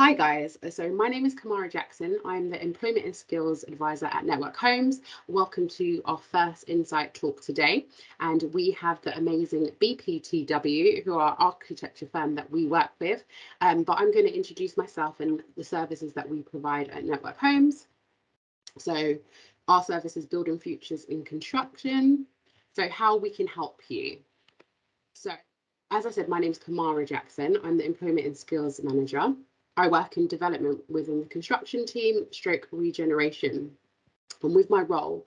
Hi guys, so my name is Kamara Jackson. I'm the Employment and Skills Advisor at Network Homes. Welcome to our first Insight Talk today. And we have the amazing BPTW, who are our architecture firm that we work with. But I'm going to introduce myself and the services that we provide at Network Homes. So our service is building futures in construction. So how we can help you. So as I said, my name is Kamara Jackson. I'm the Employment and Skills Manager. I work in development within the construction team, stroke regeneration. And with my role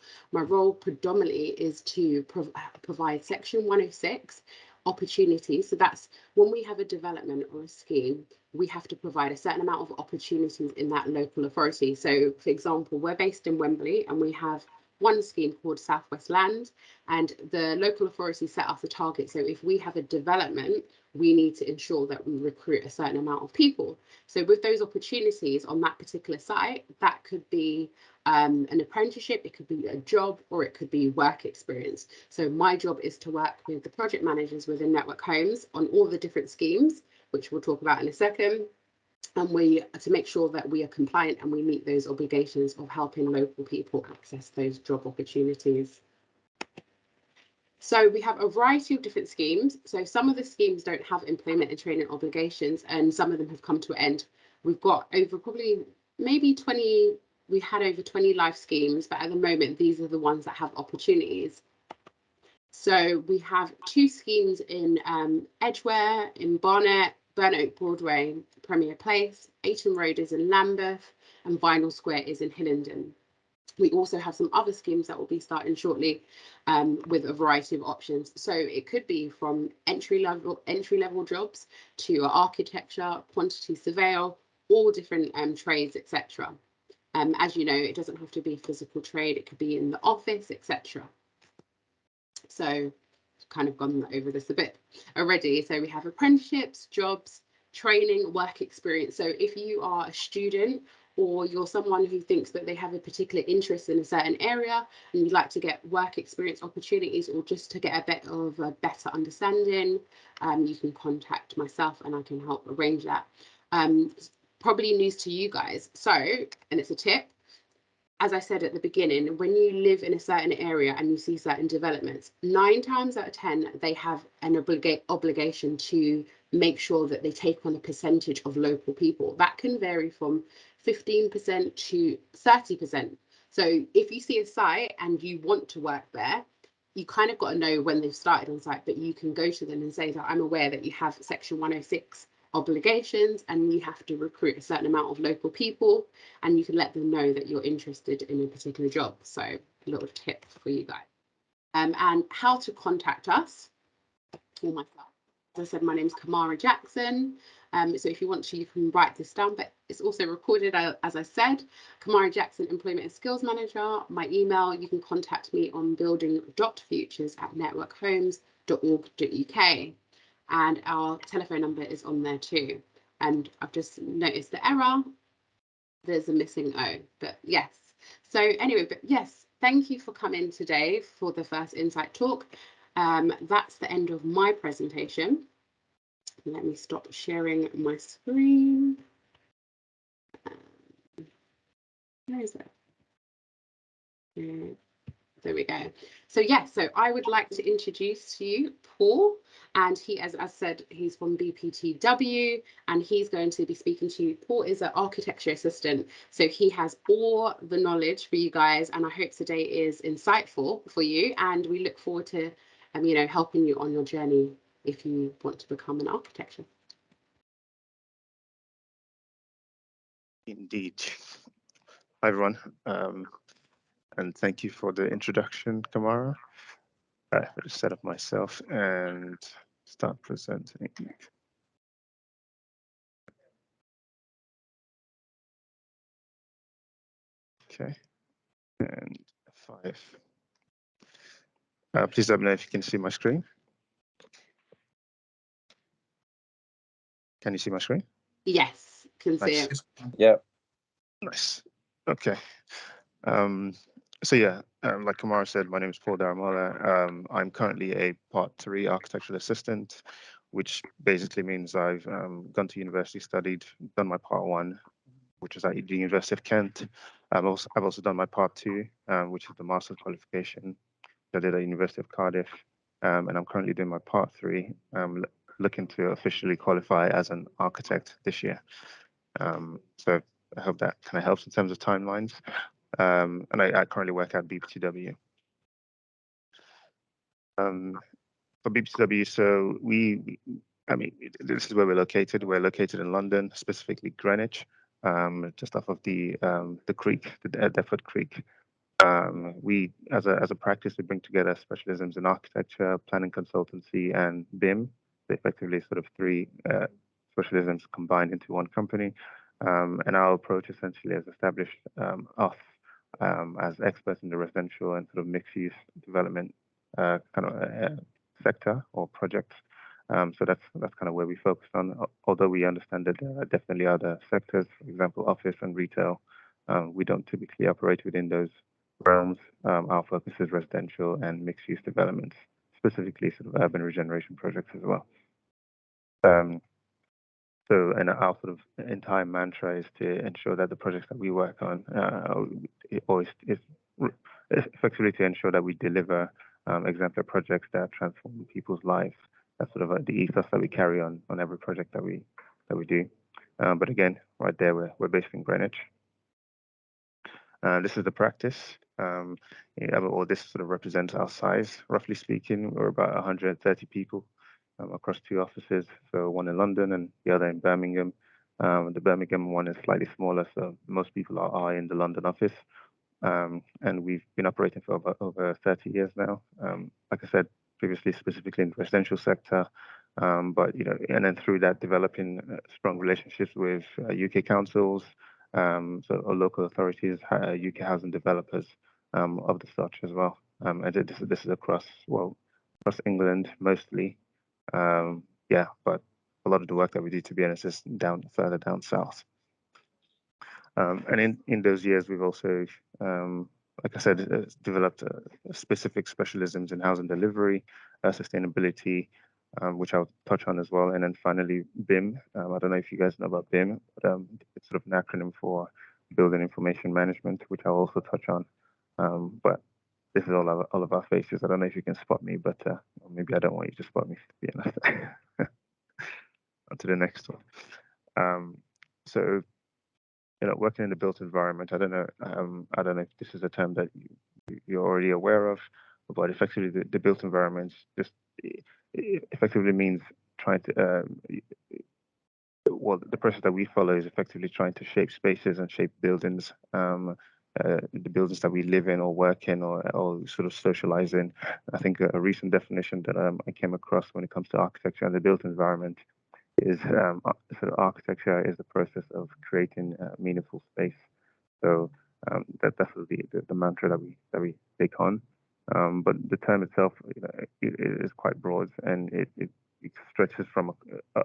predominantly is to provide Section 106 opportunities. So that's when we have a development or a scheme, we have to provide a certain amount of opportunities in that local authority. So for example, we're based in Wembley and we have one scheme called Southwest Land, and the local authority set us a target. So if we have a development, we need to ensure that we recruit a certain amount of people. So with those opportunities on that particular site, that could be an apprenticeship, it could be a job, or it could be work experience. So my job is to work with the project managers within Network Homes on all the different schemes, which we'll talk about in a second. And to make sure that we are compliant and we meet those obligations of helping local people access those job opportunities. So we have a variety of different schemes. So some of the schemes don't have employment and training obligations, and some of them have come to an end. We've got over probably maybe 20, we had over 20 live schemes, but at the moment, these are the ones that have opportunities. So we have 2 schemes in Edgware, in Barnet, Burnoak Broadway, Premier Place, Ayton Road is in Lambeth, and Vinyl Square is in Hillingdon. We also have some other schemes that will be starting shortly with a variety of options. So it could be from entry level jobs to architecture, quantity surveyor, all different trades, etc. As you know, it doesn't have to be a physical trade, it could be in the office, etc. So kind of gone over this a bit already. So we have apprenticeships, jobs, training, work experience. So if you are a student or you're someone who thinks that they have a particular interest in a certain area and you'd like to get work experience opportunities or just to get a bit of a better understanding, you can contact myself and I can help arrange that. Probably news to you guys. So, and it's a tip, as I said at the beginning, when you live in a certain area and you see certain developments, 9 times out of 10, they have an obligation to make sure that they take on a percentage of local people. That can vary from 15% to 30%. So if you see a site and you want to work there, you kind of got to know when they've started on site, but you can go to them and say that I'm aware that you have Section 106 obligations and you have to recruit a certain amount of local people, and you can let them know that you're interested in a particular job. So a little tip for you guys. And how to contact us or myself. As I said, my name is Kamara Jackson. So if you want to, you can write this down, but it's also recorded, as I said. Kamara Jackson, Employment and Skills Manager. My email, you can contact me on building.futures@networkhomes.org.uk. And our telephone number is on there too. And I've just noticed the error. There's a missing O, but yes. So anyway, but yes, thank you for coming today for the first Insight Talk. That's the end of my presentation. Let me stop sharing my screen. Where is it? There we go. So yes, so I would like to introduce to you Paul, and he, as I said, he's from BPTW, and he's going to be speaking to you. Paul is an architecture assistant, so he has all the knowledge for you guys, and I hope today is insightful for you, and we look forward to helping you on your journey if you want to become an architect. Indeed. Hi, everyone. And thank you for the introduction, Kamara. I'll just set up myself and start presenting. Okay, and 5. Please let me know if you can see my screen. Can you see my screen? Yes, can see it. Yeah. Nice. Okay. So yeah, like Kamara said, my name is Paul Daramala. I'm currently a Part 3 architectural assistant which basically means I've gone to university, studied, done my part 1, which is at the University of Kent. I've also done my part 2, which is the master's qualification I did at the University of Cardiff, and I'm currently doing my part 3, looking to officially qualify as an architect this year. So I hope that kind of helps in terms of timelines. And I currently work at BPTW. For BPTW, so I mean, this is where we're located. We're located in London, specifically Greenwich, just off of the creek, the Deptford Creek. We, as a practice, we bring together specialisms in architecture, planning consultancy, and BIM. So effectively, sort of 3 specialisms combined into one company. And our approach essentially has established us as experts in the residential and sort of mixed-use development kind of sector or projects. So that's kind of where we focus on. Although we understand that there are definitely other sectors, for example, office and retail. We don't typically operate within those realms. Our focus is residential and mixed-use developments, specifically sort of urban regeneration projects as well. So, and our sort of entire mantra is to ensure that the projects that we work on is effectively to ensure that we deliver exemplary projects that transform people's lives. That's sort of the ethos that we carry on every project that we do. But again, right there, we're based in Greenwich. This is the practice. Or this sort of represents our size. Roughly speaking, we're about 130 people across 2 offices. So one in London and the other in Birmingham. The Birmingham one is slightly smaller, so most people are in the London office. And we've been operating for over 30 years now. Like I said previously, specifically in the residential sector, but and then through that, developing strong relationships with UK councils, so local authorities, UK housing developers of the such as well. And this is across England mostly. Yeah, but a lot of the work that we do, to be honest, is further down south. And in those years, we've also, like I said, developed specific specialisms in housing delivery, sustainability, which I'll touch on as well. And then finally, BIM. I don't know if you guys know about BIM, but it's sort of an acronym for Building Information Management, which I'll also touch on. But this is all of our faces. I don't know if you can spot me, but maybe I don't want you to spot me, to be honest. On to the next one. So, working in the built environment, I don't know if this is a term that you're already aware of, but effectively the built environment just effectively means trying to, the process that we follow is effectively trying to shape spaces and shape buildings, the buildings that we live in or work in or sort of socialize in. I think a recent definition that I came across when it comes to architecture and the built environment is sort of architecture is the process of creating meaningful space. So that's the mantra that we take on. But the term itself it is quite broad, and it stretches from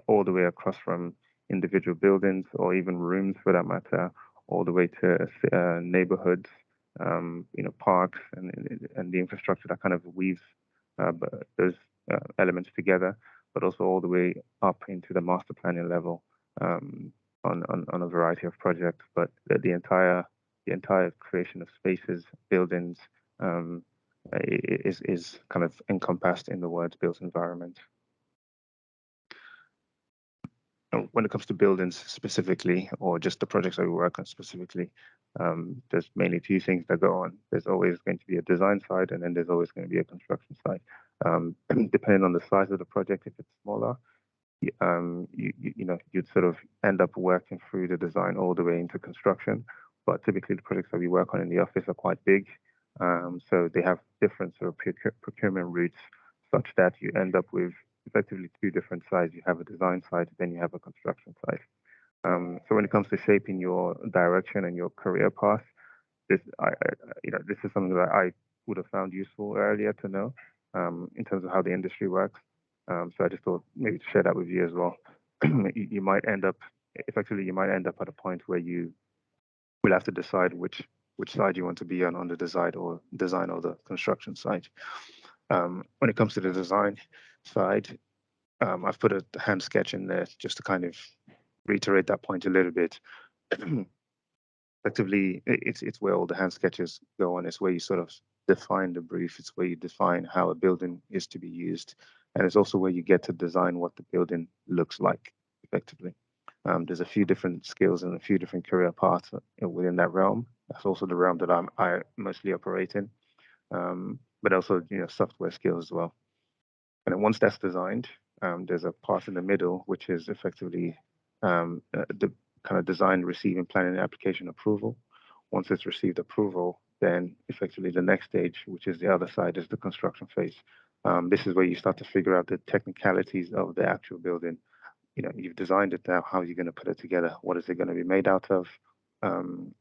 all the way across from individual buildings or even rooms for that matter, all the way to neighborhoods, parks, and the infrastructure that kind of weaves those elements together, but also all the way up into the master planning level on a variety of projects. But the entire creation of spaces, buildings, is kind of encompassed in the words built environment. When it comes to buildings specifically, or just the projects that we work on specifically, there's mainly 2 things that go on. There's always going to be a design side, and then there's always going to be a construction side. Depending on the size of the project, if it's smaller, you'd sort of end up working through the design all the way into construction. But typically, the projects that we work on in the office are quite big, so they have different sort of procurement routes, such that you end up with effectively 2 different sides. You have a design side, then you have a construction side. So when it comes to shaping your direction and your career path, this is something that I would have found useful earlier to know in terms of how the industry works. So I just thought maybe to share that with you as well. You might end up at a point where you will have to decide which side you want to be on the design or the construction side. When it comes to the design side, I've put a hand sketch in there just to kind of reiterate that point a little bit. Effectively, it's where all the hand sketches go on. It's where you sort of define the brief. It's where you define how a building is to be used, and it's also where you get to design what the building looks like effectively. There's a few different skills and a few different career paths within that realm. That's also the realm that I mostly operate in, but also software skills as well. And then once that's designed, there's a part in the middle which is effectively the kind of design, receiving, planning, and application approval. Once it's received approval, then effectively the next stage, which is the other side, is the construction phase. This is where you start to figure out the technicalities of the actual building. You've designed it now. How are you going to put it together? What is it going to be made out of? And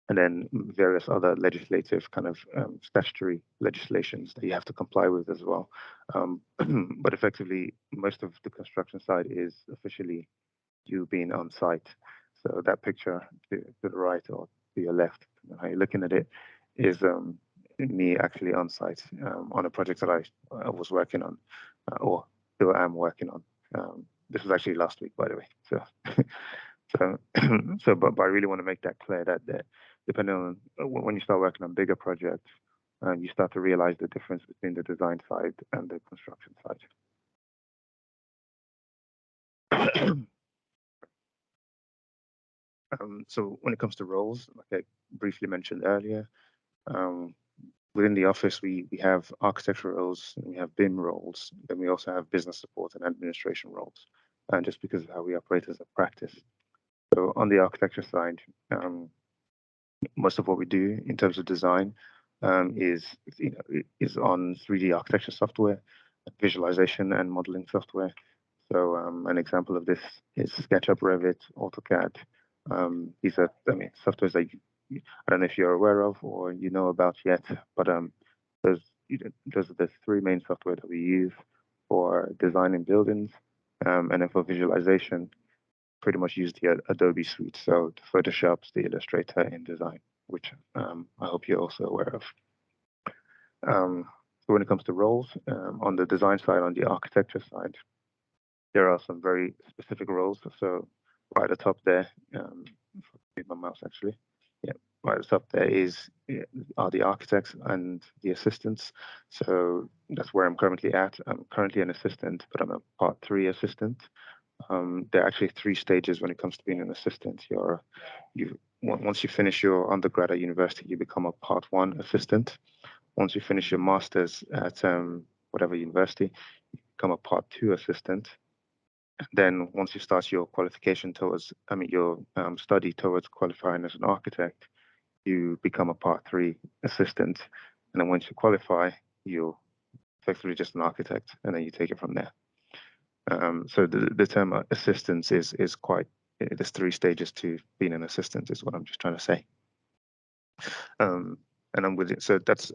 then various other legislative kind of statutory legislations that you have to comply with as well. But effectively, most of the construction side is officially you being on site. So that picture to the right or to your left, how you're looking at it, is me actually on site on a project that I was working on, or still am working on. This was actually last week, by the way. So, but I really want to make that clear that depending on when you start working on bigger projects, you start to realize the difference between the design side and the construction side. So when it comes to roles, like I briefly mentioned earlier, within the office, we have architecture roles, and we have BIM roles, then we also have business support and administration roles, and just because of how we operate as a practice. So on the architecture side, most of what we do in terms of design is on 3D architecture software, visualization and modeling software. So an example of this is SketchUp, Revit, AutoCAD. These are, softwares that I don't know if you're aware of or you know about yet, but those are the three main software that we use for designing buildings, and then for visualization, pretty much use the Adobe suite. So the Photoshop's, the Illustrator, InDesign, which I hope you're also aware of. So when it comes to roles, on the design side, on the architecture side, there are some very specific roles. So right at the top there, my mouse actually, yeah, right at the top there are the architects and the assistants. So that's where I'm currently at. I'm currently an assistant, but I'm a part 3 assistant. There are actually 3 stages when it comes to being an assistant. Once you finish your undergrad at university, you become a part 1 assistant. Once you finish your master's at whatever university, you become a part 2 assistant. Then once you start your qualification your study towards qualifying as an architect, you become a part 3 assistant. And then once you qualify, you're effectively just an architect, and then you take it from there. So the term assistance is quite, there's 3 stages to being an assistant is what I'm just trying to say. And I'm with it. So that's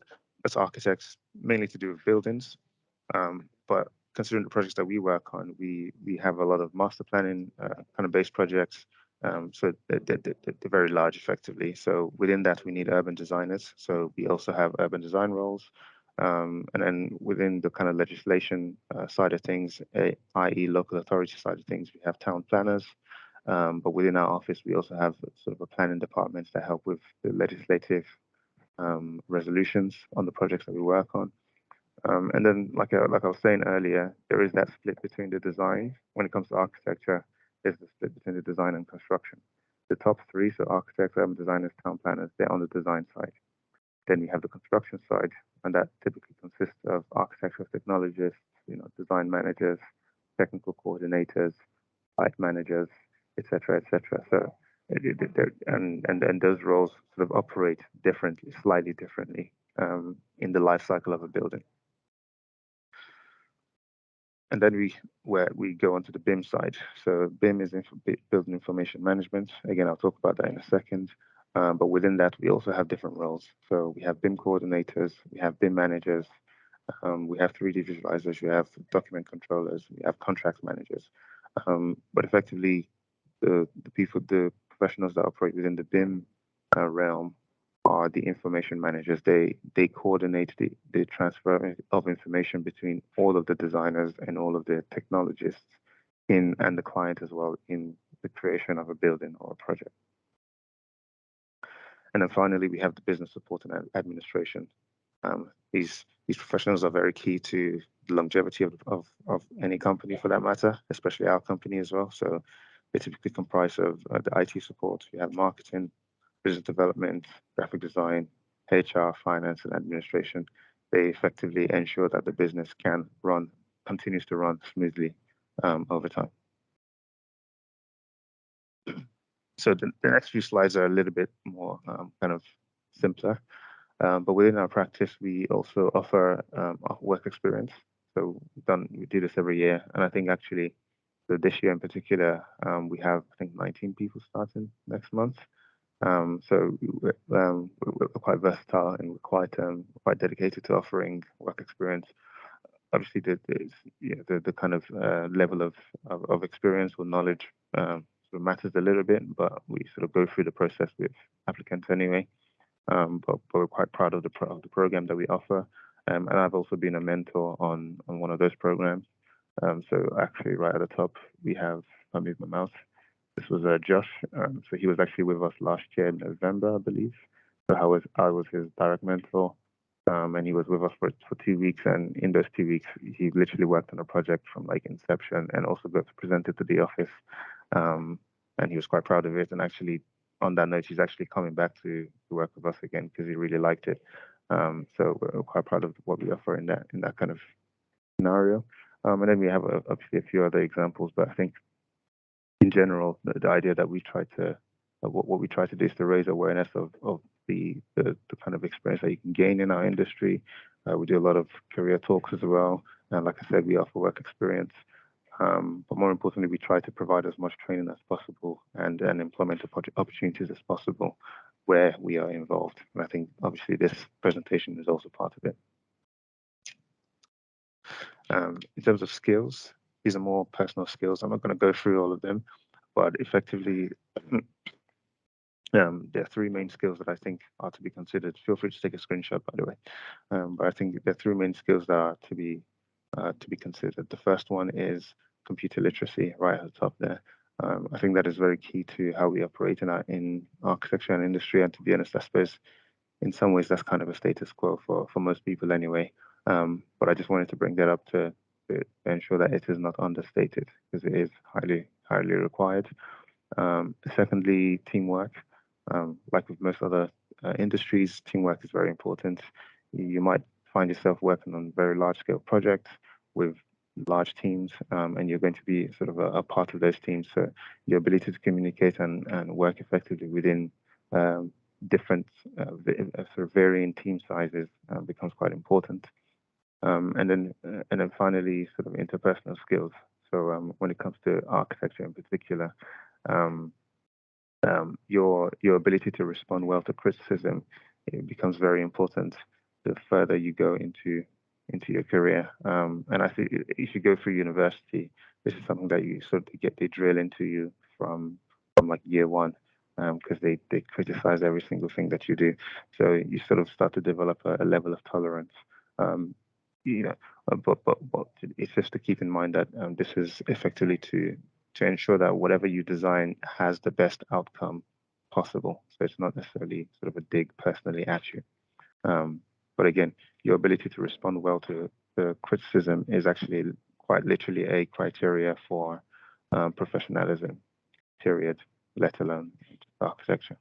architects, mainly to do with buildings. But considering the projects that we work on, we have a lot of master planning kind of based projects. So they're very large effectively. So within that, we need urban designers. So we also have urban design roles. And then within the kind of legislation side of things, i.e. local authority side of things, we have town planners. But within our office, we also have sort of a planning department that help with the legislative resolutions on the projects that we work on. And then, like I was saying earlier, there is that split between the design. When it comes to architecture, there's the split between the design and construction. The top 3, so architects, urban designers, town planners, they're on the design side. Then you have the construction side, and that typically consists of architectural technologists, design managers, technical coordinators, site managers, etc., etc. So, and those roles sort of operate differently, slightly differently, in the life cycle of a building. And then we go onto the BIM side. So BIM is building information management. Again, I'll talk about that in a second. But within that, we also have different roles. So we have BIM coordinators, we have BIM managers, we have 3D visualizers, we have document controllers, we have contract managers. But effectively, the professionals that operate within the BIM realm are the information managers. They coordinate the transfer of information between all of the designers and all of the technologists and the client as well in the creation of a building or a project. And then finally, we have the business support and administration. These professionals are very key to the longevity of any company for that matter, especially our company as well. So they typically comprise of the IT support. We have marketing, business development, graphic design, HR, finance, and administration. They effectively ensure that the business continues to run smoothly over time. So the next few slides are a little bit more kind of simpler. But within our practice, we also offer work experience. So we do this every year. And I think actually, so this year in particular, we have, I think, 19 people starting next month. So we're quite versatile and we're quite dedicated to offering work experience. Obviously, the kind of level of experience or knowledge sort of matters a little bit, but we sort of go through the process with applicants anyway. But we're quite proud of the program that we offer. And I've also been a mentor on one of those programs. So actually, right at the top, we have, I move my mouse. This was Josh. So he was actually with us last year in November, I believe. So I was his direct mentor. And he was with us for 2 weeks. And in those 2 weeks, he literally worked on a project from like inception and also got to present it to the office. And he was quite proud of it. And actually, on that note, he's actually coming back to work with us again because he really liked it. So we're quite proud of what we offer in that kind of scenario. And then we have obviously a few other examples, but I think in general, the idea that we try to what we try to do is to raise awareness of the kind of experience that you can gain in our industry. We do a lot of career talks as well, and like I said, we offer work experience. But more importantly, we try to provide as much training as possible and employment opportunities as possible where we are involved. And I think obviously this presentation is also part of it. In terms of skills, these are more personal skills. I'm not going to go through all of them, but effectively, there are 3 main skills that I think are to be considered. Feel free to take a screenshot, by the way. But I think there are 3 main skills that are to be considered. The first one is computer literacy, right at the top there. I think that is very key to how we operate in architecture and industry. And to be honest, I suppose in some ways that's kind of a status quo for most people anyway. But I just wanted to bring that up to ensure that it is not understated because it is highly required. Secondly, teamwork. Like with most other industries, teamwork is very important. You might find yourself working on very large scale projects with large teams, and you're going to be sort of a part of those teams. So your ability to communicate and work effectively within different sort of varying team sizes becomes quite important. And then finally, sort of interpersonal skills. So when it comes to architecture in particular, your ability to respond well to criticism, it becomes very important the further you go into your career. And I think if you go through university, this is something that you sort of they drill into you from like year one, because they criticize every single thing that you do. So you sort of start to develop a level of tolerance. You know, but it's just to keep in mind that this is effectively to ensure that whatever you design has the best outcome possible. So it's not necessarily sort of a dig personally at you. But again, your ability to respond well to the criticism is actually quite literally a criteria for professionalism, period, let alone architecture.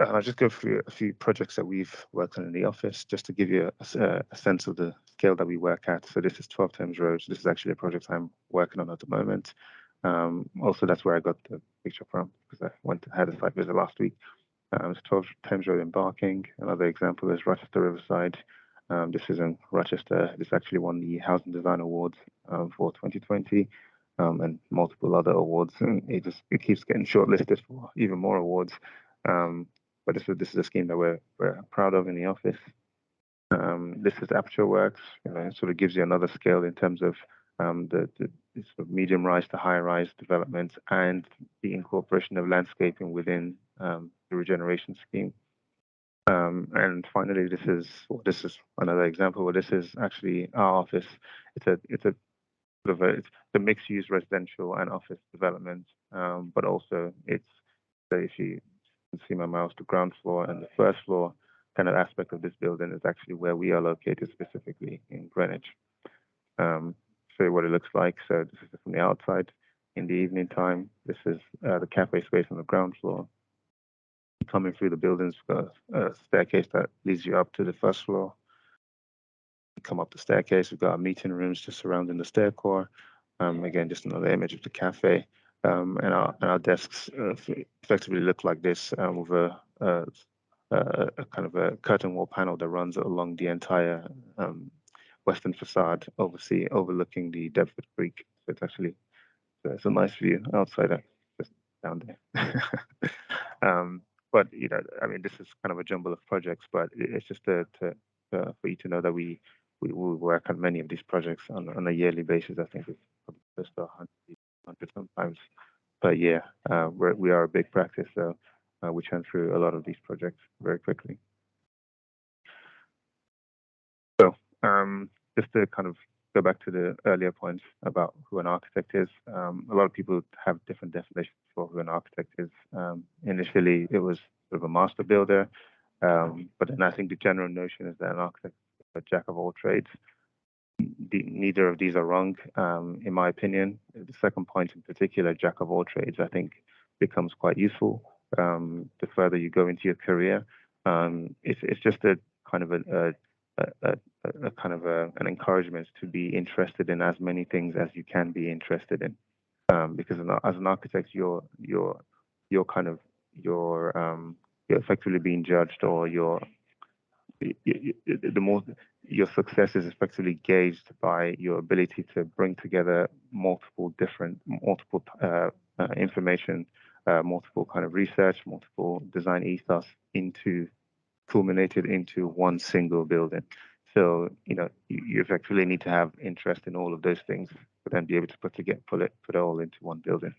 I'll just go through a few projects that we've worked on in the office, just to give you a sense of the scale that we work at. So this is 12 Thames Road. This is actually a project I'm working on at the moment. Also, that's where I got the picture from, because I had a site visit last week. It's 12 Thames Road in Barking. Another example is Rochester Riverside. This is in Rochester. This actually won the Housing Design Awards for 2020 and multiple other awards. And it keeps getting shortlisted for even more awards. But this is a scheme that we're proud of in the office. This is Aperture Works. It sort of gives you another scale in terms of the sort of medium rise to high rise developments and the incorporation of landscaping within the regeneration scheme. And finally, this is another example where this is actually our office. It's a sort of it's a mixed-use residential and office development, but also it's, if you can see my mouse, the ground floor and the first floor kind of aspect of this building is actually where we are located, specifically in Greenwich. Show you what it looks like. So this is from the outside in the evening time. This is the cafe space on the ground floor. Coming through the buildings, got a staircase that leads you up to the first floor. Come up the staircase, we've got our meeting rooms just surrounding the stair core. Again, just another image of the cafe. And our desks effectively look like this, with a kind of a curtain wall panel that runs along the entire western facade, overlooking the Deptford Creek. So it's actually, it's a nice view outside, just down there. But I mean, this is kind of a jumble of projects, but it's just for you to know that we work on many of these projects on a yearly basis. I think it's probably close to 100 sometimes per year. We are a big practice, so we churn through a lot of these projects very quickly. So just to kind of go back to the earlier points about who an architect is, a lot of people have different definitions for who an architect is. Initially, it was sort of a master builder, but then I think the general notion is that an architect is a jack of all trades. Neither of these are wrong, in my opinion. The second point in particular, jack of all trades, I think becomes quite useful the further you go into your career. It's just a kind of an encouragement to be interested in as many things as you can be interested in, because as an architect, you're effectively being judged, or the more your success is effectively gauged by your ability to bring together multiple information, multiple kind of research, multiple design ethos culminated into one single building. So you effectively need to have interest in all of those things, but then be able to put it all into one building.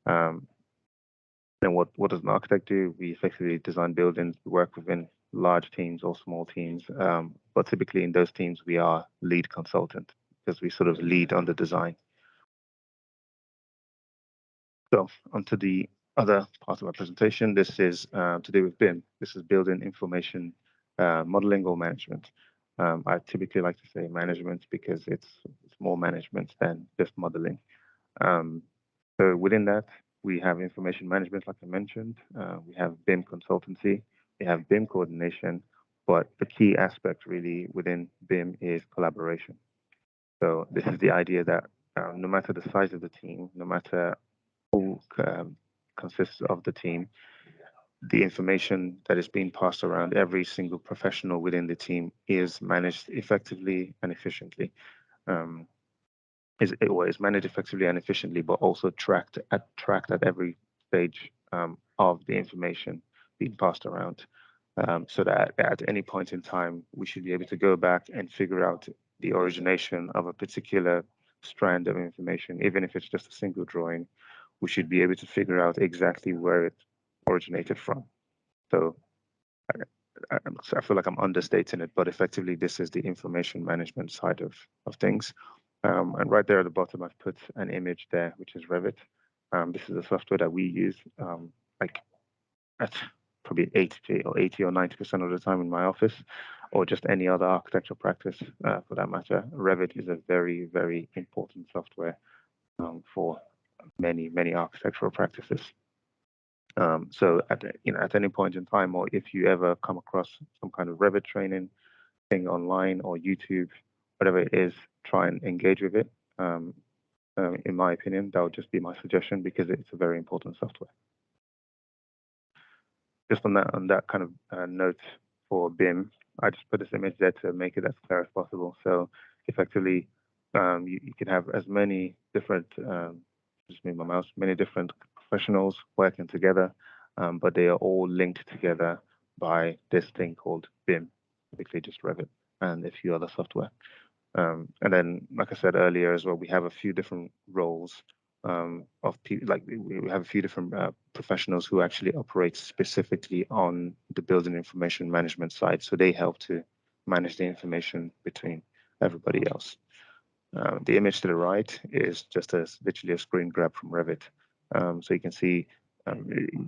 Then what does an architect do? We effectively design buildings, work within large teams or small teams, but typically in those teams we are lead consultant, because we sort of lead on the design. So onto the other part of our presentation. This is to do with BIM. This is building information modeling or management. I typically like to say management because it's more management than just modeling. So within that, we have information management, like I mentioned. We have BIM consultancy. We have BIM coordination. But the key aspect really within BIM is collaboration. So this is the idea that no matter the size of the team, no matter who consists of the team, the information that is being passed around every single professional within the team is managed effectively and efficiently. Is managed effectively and efficiently, but also tracked at every stage of the information being passed around, so that at any point in time, we should be able to go back and figure out the origination of a particular strand of information, even if it's just a single drawing. We should be able to figure out exactly where it originated from. So I feel like I'm understating it, but effectively, this is the information management side of things. And right there at the bottom, I've put an image there, which is Revit. This is a software that we use like at probably 80 or 90% of the time in my office, or just any other architectural practice for that matter. Revit is a very, very important software for many architectural practices. So at any point in time, or if you ever come across some kind of Revit training thing online or YouTube, whatever it is, try and engage with it. In my opinion, that would just be my suggestion, because it's a very important software. Just on that kind of note for BIM, I just put this image there to make it as clear as possible. So effectively, you can have as many different, just move my mouse, many different professionals working together, but they are all linked together by this thing called BIM, typically just Revit and a few other software. And then, like I said earlier as well, we have a few different roles of people. Like we have a few different professionals who actually operate specifically on the building information management side. So they help to manage the information between everybody else. The image to the right is just literally a screen grab from Revit. So you can see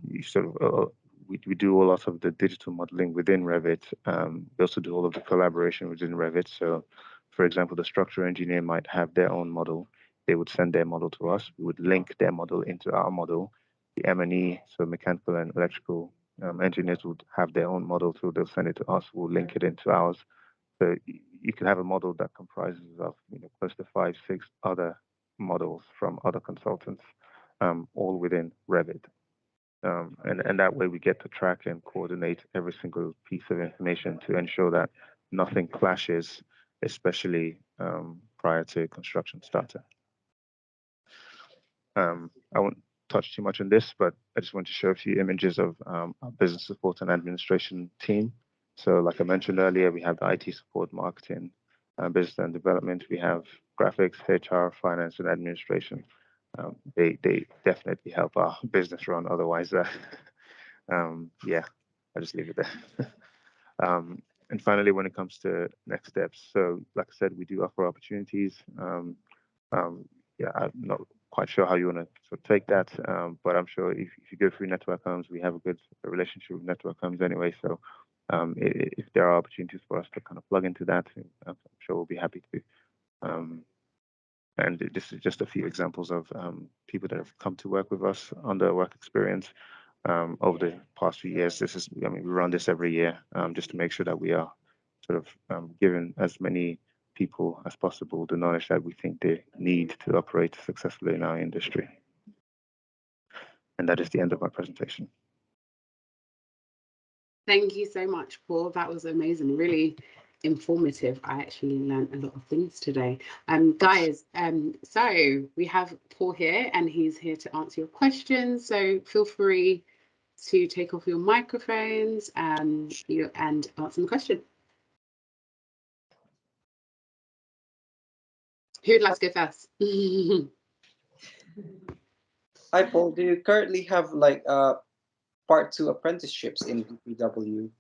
you sort of we do a lot of the digital modeling within Revit. We also do all of the collaboration within Revit. So, for example, the structural engineer might have their own model. They would send their model to us. We would link their model into our model. The M&E, so mechanical and electrical engineers would have their own model, so they'll send it to us. We'll link it into ours. So you can have a model that comprises of close to 5, 6 other models from other consultants, all within Revit. And that way we get to track and coordinate every single piece of information to ensure that nothing clashes, especially prior to construction starter. I won't touch too much on this, but I just want to show a few images of our business support and administration team. So like I mentioned earlier, we have the IT support, marketing, business and development. We have graphics, HR, finance, and administration. They definitely help our business run. Otherwise, yeah, I'll just leave it there. And finally, when it comes to next steps, so like I said, we do offer opportunities. Yeah, I'm not quite sure how you want to sort of take that, but I'm sure if you go through Network Homes, we have a good relationship with Network Homes anyway. So if there are opportunities for us to kind of plug into that, I'm sure we'll be happy to. And this is just a few examples of people that have come to work with us on their work experience over the past few years. I mean, we run this every year just to make sure that we are sort of giving as many people as possible the knowledge that we think they need to operate successfully in our industry. And that is the end of my presentation. Thank you so much, Paul. That was amazing. Really informative. I actually learned a lot of things today. Guys, so we have Paul here and he's here to answer your questions. So feel free to take off your microphones and answer the question. Who'd like to go first? Hi, Paul. Do you currently have like Part 2 apprenticeships in BPTW?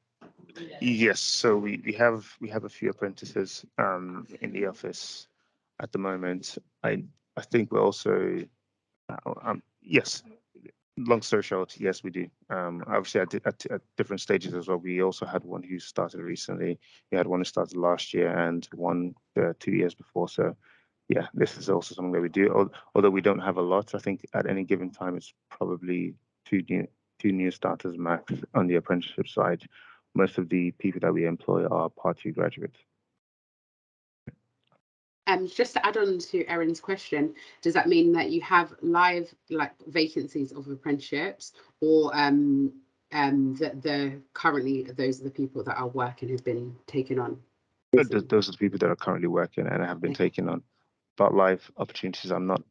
Yes, so we have a few apprentices in the office at the moment. I think we're also yes. Long story short, yes, we do. Obviously, at different stages as well. We also had one who started recently. We had one who started last year and one 2 years before. So, yeah, this is also something that we do. Although we don't have a lot, I think at any given time it's probably two new starters max on the apprenticeship side. Most of the people that we employ are Part 2 graduates. Just to add on to Erin's question, does that mean that you have live vacancies of apprenticeships, or that currently those are the people that are working who've been taken on? Those are the people that are currently working and have been taken on. But live opportunities, I'm not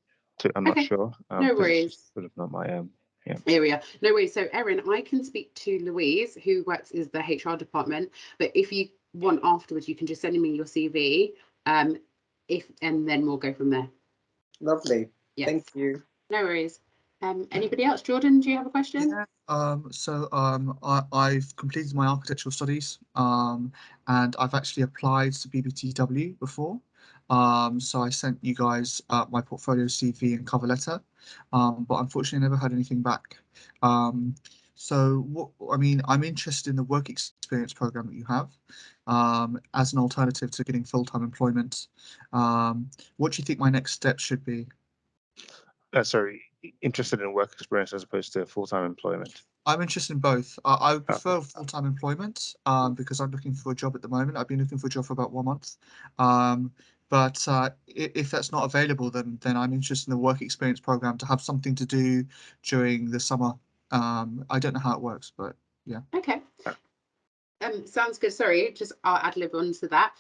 sure. No worries. It's sort of not my area. No worries. So Erin, I can speak to Louise, who works in the HR department. But if you want afterwards, you can just send me your CV. And then we'll go from there. Lovely. Yes. Thank you. No worries. Anybody else? Jordan, do you have a question? Yeah. I've completed my architectural studies, and I've actually applied to BPTW before. So I sent you guys my portfolio, CV, and cover letter, but unfortunately, I never heard anything back. So I'm interested in the work experience program that you have as an alternative to getting full-time employment. What do you think my next step should be? Sorry, interested in work experience as opposed to full-time employment? I'm interested in both. I would prefer full-time employment because I'm looking for a job at the moment. I've been looking for a job for about 1 month. But if that's not available, then I'm interested in the work experience program to have something to do during the summer. I don't know how it works, but yeah. Okay. Sounds good. Sorry, just I'll ad lib onto that.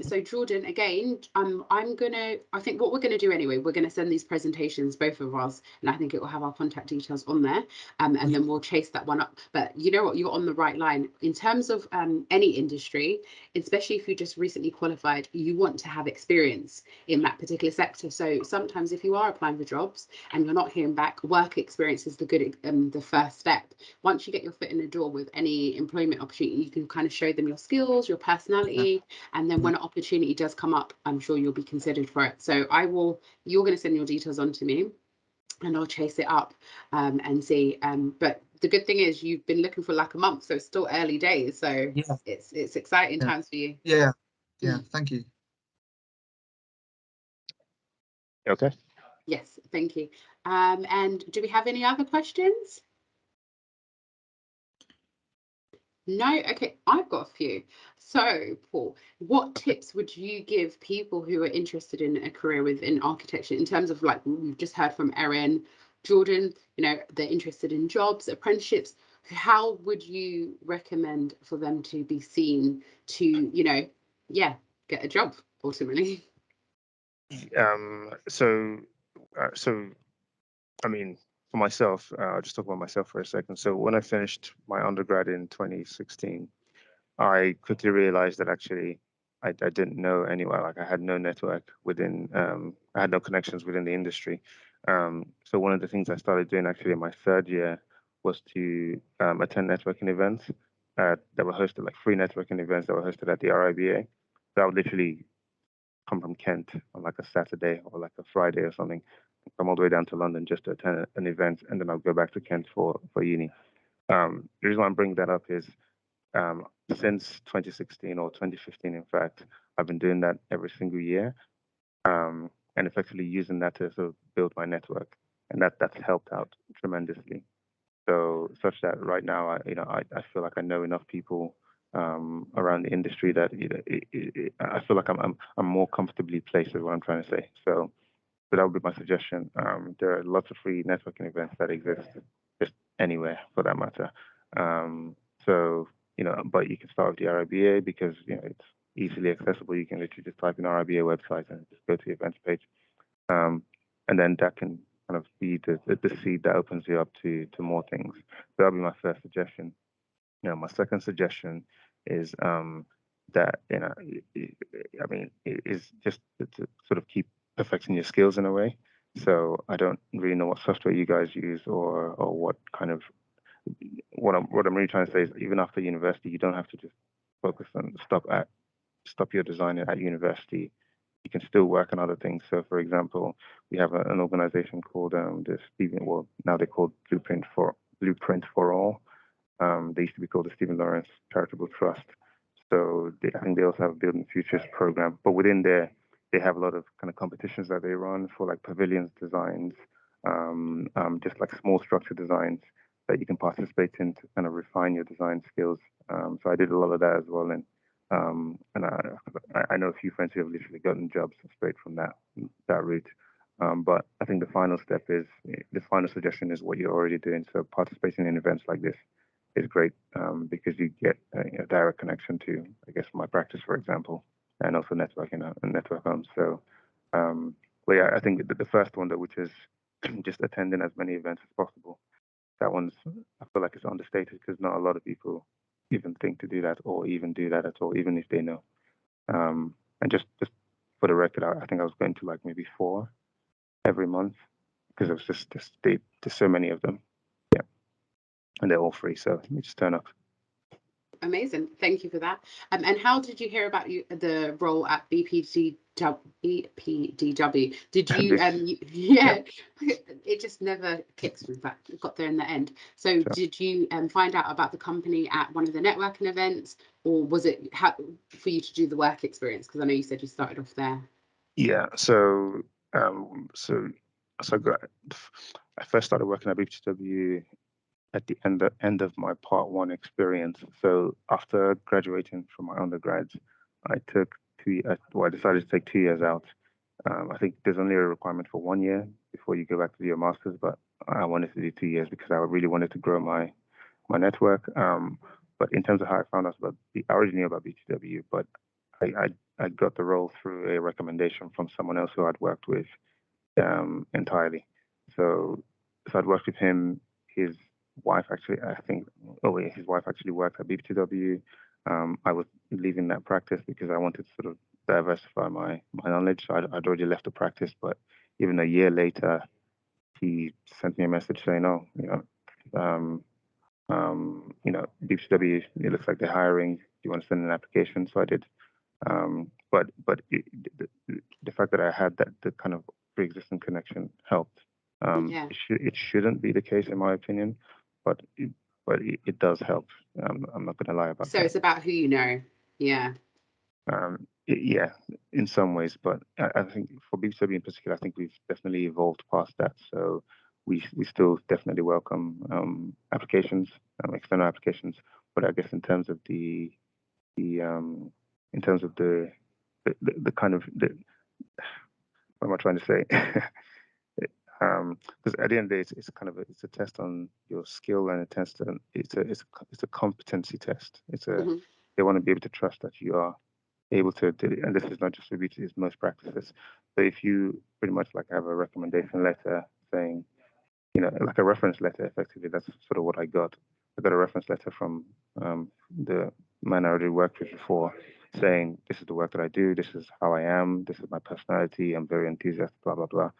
So Jordan, again, I think what we're gonna do anyway, we're gonna send these presentations, both of us, and I think it will have our contact details on there. And then we'll chase that one up. But you know what, you're on the right line. In terms of any industry, especially if you just recently qualified, you want to have experience in that particular sector. So sometimes if you are applying for jobs and you're not hearing back, work experience is the first step. Once you get your foot in the door with any employment opportunity, you can kind of show them your skills, your personality, and then when an opportunity does come up, I'm sure you'll be considered for it. So you're going to send your details on to me and I'll chase it up and see. But the good thing is you've been looking for like a month, so it's still early days. So Yeah. it's exciting times for you. Yeah. Thank you. Okay. Yes, thank you. And do we have any other questions? No? Okay, I've got a few. So, Paul, what tips would you give people who are interested in a career within architecture in terms of, like, we've just heard from Erin, Jordan, they're interested in jobs, apprenticeships. How would you recommend for them to be seen to, get a job ultimately? So I mean, for myself, I'll just talk about myself for a second. So when I finished my undergrad in 2016, I quickly realized that actually I didn't know anyone. Like I had no network within, I had no connections within the industry. So one of the things I started doing actually in my third year was to attend networking events that were hosted, like free networking events that were hosted at the RIBA. So I would literally come from Kent on like a Saturday or like a Friday or something, come all the way down to London just to attend an event, and then I'll go back to Kent for uni. The reason why I'm bringing that up is since 2016 or 2015, in fact, I've been doing that every single year, and effectively using that to sort of build my network, and that's helped out tremendously. So such that right now, I feel like I know enough people around the industry that I feel like I'm more comfortably placed, is what I'm trying to say. So that would be my suggestion. There are lots of free networking events that exist just anywhere for that matter. So, but you can start with the RIBA because, it's easily accessible. You can literally just type in RIBA website and just go to the events page. And then that can kind of be the seed that opens you up to more things. So that'll be my first suggestion. My second suggestion is that, is just to sort of keep perfecting your skills in a way. So I don't really know what software you guys use or what kind of what I'm really trying to say is even after university, you don't have to just focus on stop your design at university. You can still work on other things. So, for example, we have an organization called now they're called Blueprint for All. They used to be called the Stephen Lawrence Charitable Trust. So I think they also have a Building Futures program. But within there, they have a lot of kind of competitions that they run for like pavilions designs, just like small structure designs that you can participate in to kind of refine your design skills. So I did a lot of that as well, and I know a few friends who have literally gotten jobs straight from that route. But I think the final suggestion is what you're already doing. So participating in events like this is great because you get a direct connection to, I guess, my practice, for example, and also networking and network homes. So, but yeah, I think the first one, though, which is just attending as many events as possible, that one's, I feel like it's understated because not a lot of people even think to do that or even do that at all, even if they know. And just for the record, I think I was going to like maybe 4 every month because it was just there's so many of them. Yeah, and they're all free, so you just turn up. Amazing. Thank you for that. And how did you hear about the role at BPTW? Did you, yeah, it just never kicks. In fact, it got there in the end. So Sure. did you find out about the company at one of the networking events, or was it for you to do the work experience? Because I know you said you started off there. Yeah. So I first started working at BPTW at the end of my part 1 experience. So after graduating from my undergrad, I took I decided to take 2 years out. I think there's only a requirement for 1 year before you go back to do your master's, but I wanted to do 2 years because I really wanted to grow my network. But in terms of how I found out about, I already knew about BTW, but I got the role through a recommendation from someone else who I'd worked with entirely. So I'd worked with him. His wife actually, his wife actually worked at BPTW. I was leaving that practice because I wanted to sort of diversify my knowledge. So I'd already left the practice, but even a year later, he sent me a message saying, "Oh, BPTW, it looks like they're hiring. Do you want to send an application?" So I did. But the fact that I had the kind of pre-existing connection helped. Yeah. It shouldn't be the case in my opinion, but it does help. I'm not going to lie about So that. it's about who you know. Yeah. Yeah, in some ways, but I think for BPTW in particular, I think we've definitely evolved past that. So we still definitely welcome applications, external applications, but I guess in terms of the kind of what am I trying to say? Because at the end of the day, it's kind of it's a test on your skill and a test on it's a competency test. They want to be able to trust that you are able to do it. And this is not just for beauty, it's most practices. So if you pretty much like have a recommendation letter saying, like a reference letter, effectively, that's sort of what I got. I got a reference letter from the man I already worked with before saying, this is the work that I do, this is how I am, this is my personality, I'm very enthusiastic, blah, blah, blah.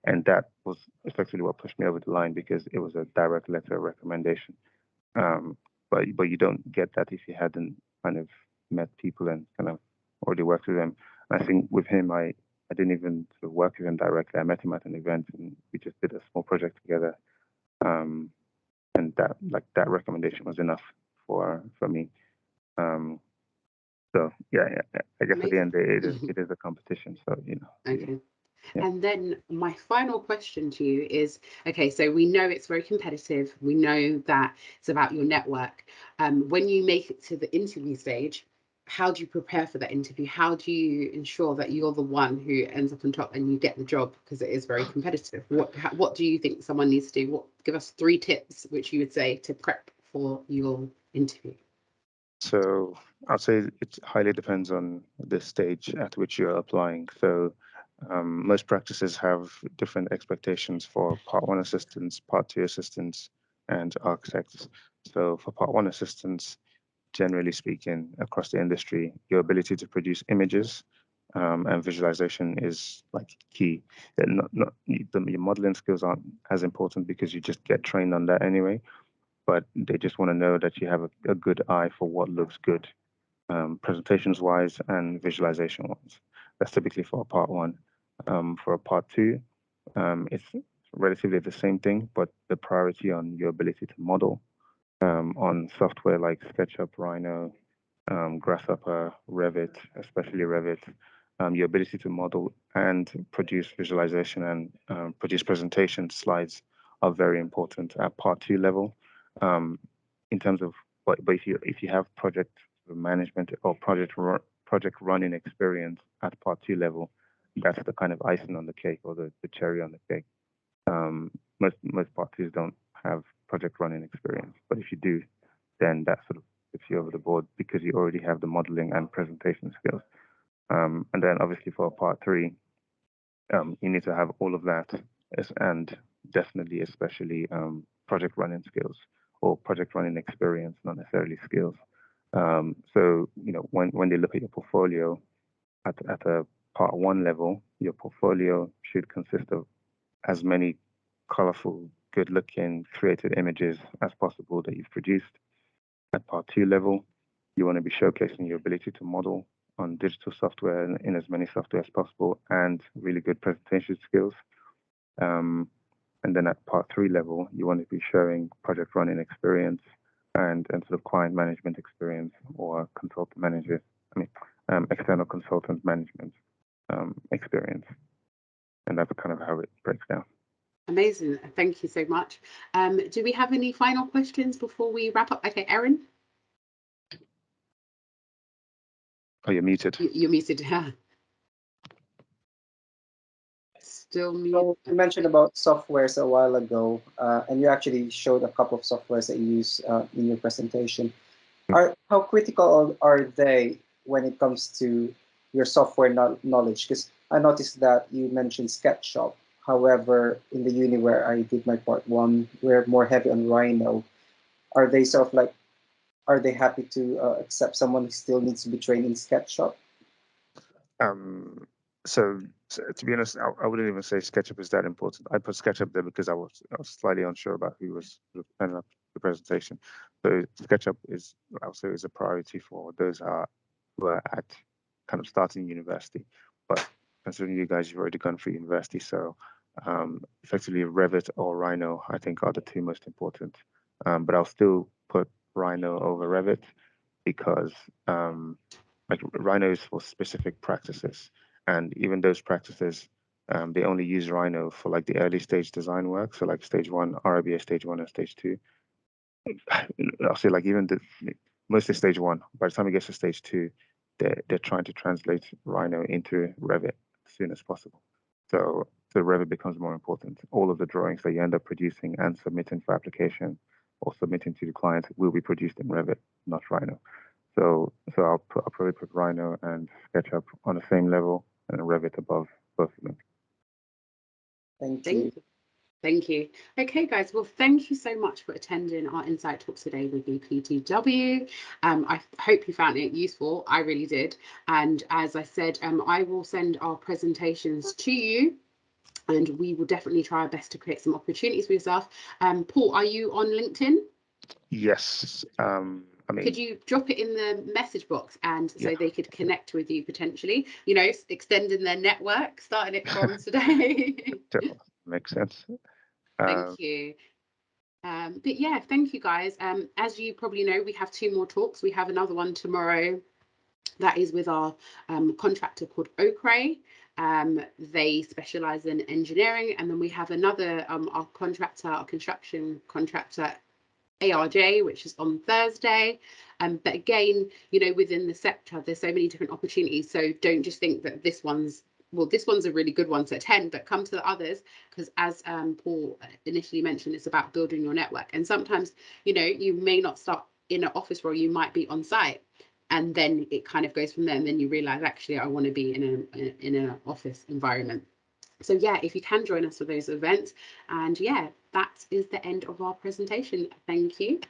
And that was effectively what pushed me over the line because it was a direct letter of recommendation. But you don't get that if you hadn't kind of met people and kind of already worked with them. And I think with him, I didn't even sort of work with him directly. I met him at an event and we just did a small project together. And that recommendation was enough for me. So yeah, I guess at the end it is a competition. So Okay. Yeah. And then my final question to you is, okay, so we know it's very competitive. We know that it's about your network. When you make it to the interview stage, how do you prepare for that interview? How do you ensure that you're the one who ends up on top and you get the job? Because it is very competitive. What do you think someone needs to do? Give us 3 tips which you would say to prep for your interview. So I'd say it highly depends on the stage at which you're applying. So most practices have different expectations for Part 1 assistants, Part 2 assistants, and architects. So for Part 1 assistants, generally speaking, across the industry, your ability to produce images and visualization is like key. Your modeling skills aren't as important because you just get trained on that anyway, but they just want to know that you have a good eye for what looks good, presentations wise and visualization wise. That's typically for a Part 1. For a Part 2, it's relatively the same thing, but the priority on your ability to model on software like SketchUp, Rhino, Grasshopper, Revit, especially Revit, your ability to model and produce visualization and produce presentation slides are very important at Part 2 level. In terms of, but if you have project management or project running experience at Part 2 level, that's the kind of icing on the cake or the cherry on the cake. Most Part 2s don't have project running experience, but if you do, then that sort of puts you over the board because you already have the modeling and presentation skills. And then obviously for Part 3, you need to have all of that and definitely especially project running skills or project running experience, not necessarily skills. So when they look at your portfolio at a Part 1 level, your portfolio should consist of as many colorful, good-looking, creative images as possible that you've produced. At Part 2 level, you want to be showcasing your ability to model on digital software in as many software as possible and really good presentation skills. And then at Part 3 level, you want to be showing project running experience and sort of client management experience or external consultant management experience. And that's kind of how it breaks down. Amazing. Thank you so much. Do we have any final questions before we wrap up? Okay, Erin. Oh, you're muted. You're muted. Still muted. So you mentioned about softwares a while ago, and you actually showed a couple of softwares that you use in your presentation. How critical are they when it comes to your software knowledge? Because I noticed that you mentioned SketchUp. However, in the uni where I did my part one, we're more heavy on Rhino. Are they sort of like, are they happy to accept someone who still needs to be trained in SketchUp? So to be honest, I wouldn't even say SketchUp is that important. I put SketchUp there because I was slightly unsure about who was planning up the presentation. So SketchUp is, I would say, is a priority for those who are at kind of starting university. But considering you guys, you've already gone through university, so effectively Revit or Rhino, I think, are the two most important. But I'll still put Rhino over Revit because like Rhino is for specific practices, and even those practices, they only use Rhino for like the early stage design work. So like stage 1, RIBA stage 1 and stage 2. I'll say like even mostly stage 1. By the time it gets to stage 2, they're trying to translate Rhino into Revit as soon as possible. So Revit becomes more important. All of the drawings that you end up producing and submitting for application or submitting to the client will be produced in Revit, not Rhino. So I'll probably put Rhino and SketchUp on the same level and Revit above both of them. Thank you. Thank you. Okay, guys. Well, thank you so much for attending our Insight Talks today with BPTW. I hope you found it useful. I really did. And as I said, I will send our presentations to you, and we will definitely try our best to create some opportunities for yourself. Paul, are you on LinkedIn? Yes. I mean, could you drop it in the message box and so yeah, they could connect with you potentially, you know, extending their network, starting it from today. definitely makes sense. Thank you. But yeah, thank you guys. As you probably know, we have 2 more talks. We have another one tomorrow that is with our contractor called Okray. They specialize in engineering, and then we have another our construction contractor ARJ, which is on Thursday. But again, you know, within the sector, there's so many different opportunities. So don't just think that this one's a really good one to attend, but come to the others, because as Paul initially mentioned, it's about building your network. And sometimes, you know, you may not start in an office role, you might be on site, and then it kind of goes from there. And then you realize, actually, I want to be in an office environment. So yeah, if you can join us for those events. And yeah, that is the end of our presentation. Thank you.